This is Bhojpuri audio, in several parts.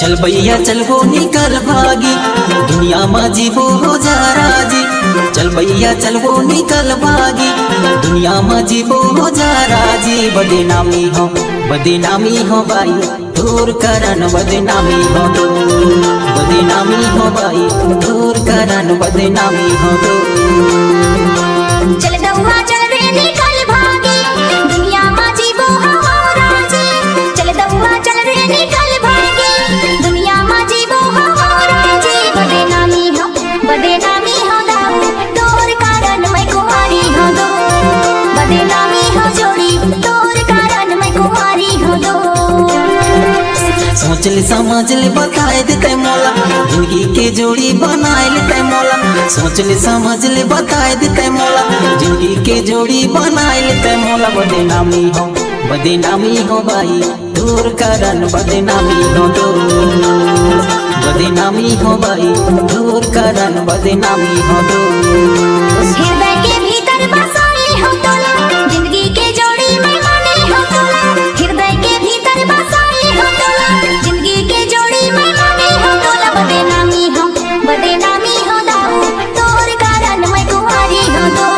चल भैया चल हो निकल भागी दुनिया में जीवो हो जा राजी। चल भैया चल हो निकल भागी दुनिया में जीवो हो जा राजी। बदनामी हो भाई दूर करन बदनामी हो दो। बदनामी हो भाई दूर करन बदनामी हो दो। चल दौआ चल रे निकल भागी दुनिया में जीवो हो राजी। चल दौआ चल रे निकल भागी दुनिया में जीवो हो राजी। बदनामी हो दाऊ तोर कारण मैं कुंवारी हो दो। बदनामी हो जोड़ी तोर कारण मैं कुंवारी हो दो। सोच ले समझ ले बताए देते मौला जिंदगी के जोड़ी बनाए लेते मौला। सोच ले समझ ले बताए देते मौला जिंदगी के जोड़ी बनाए लेते मौला। बदनामी हो भाई दूर करन बदनामी हो दो। बदनामी हो भाई दूर करन बदनामी हो दो। हृदय के भीतर बसाए हो तोला जिंदगी के जोड़ी मैं माने हो तोला। हृदय के भीतर बसाए हो तोला जिंदगी के जोड़ी मैं माने हो तोला। बदनामी हो दाऊ तोर कारण मैं कुंवारी हो दो।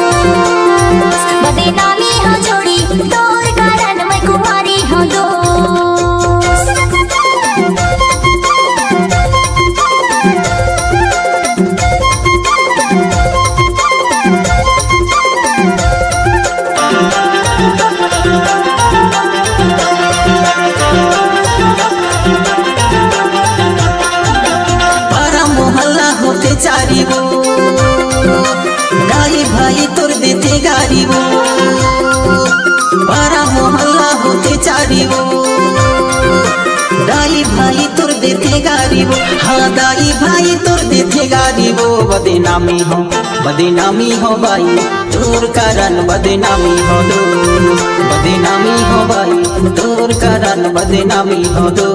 बदनामी हो जोड़ी तोर कारण मैं कुंवारी हो दो। चारी वो गाई भाई तोर देते गारी वो। बड़ा मोहल्ला होते चारी वो दाई भाई तोर देते गारी वो। हाँ दाई भाई तोर देते गारी वो। बदनामी हो भाई तोर कारण बदनामी हो दो। बदनामी हो भाई तोर कारण बदनामी हो दो।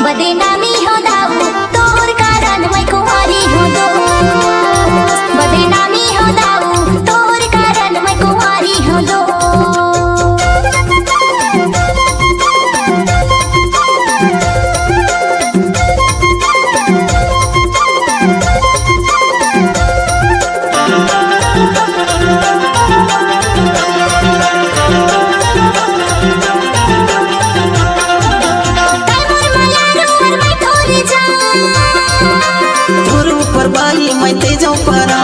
बदनामी हो दाऊ तोर कारण मैं कुंवारी हो दो। बदनामी हो दाऊ तोर कारण मैं कुंवारी हो दो। मैं ते जाऊं परा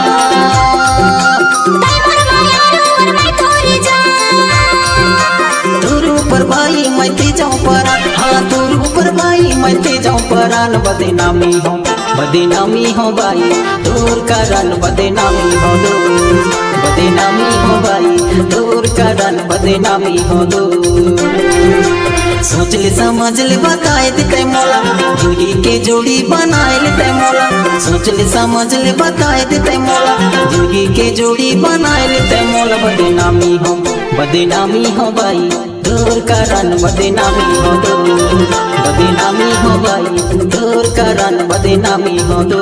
तोर ऊपर भाई मैं ते जाऊं परा। हाँ तोर ऊपर भाई मैं ते जाऊं परा। बदनामी हो भाई तोर कारण बदनामी हो दो। बदनामी हो भाई तोर कारण बदनामी हो दो। सोच ले समझ ले बताए देते मौला जिंदगी के जोड़ी बनाए लेते मौला। सोच ले समझ ले बताए देते मौला जिंदगी के जोड़ी बनाए लेते मौला। बदनामी हो भाई तोर कारण बदनामी हो दो। बदनामी हो भाई तोर कारण बदनामी हो दो।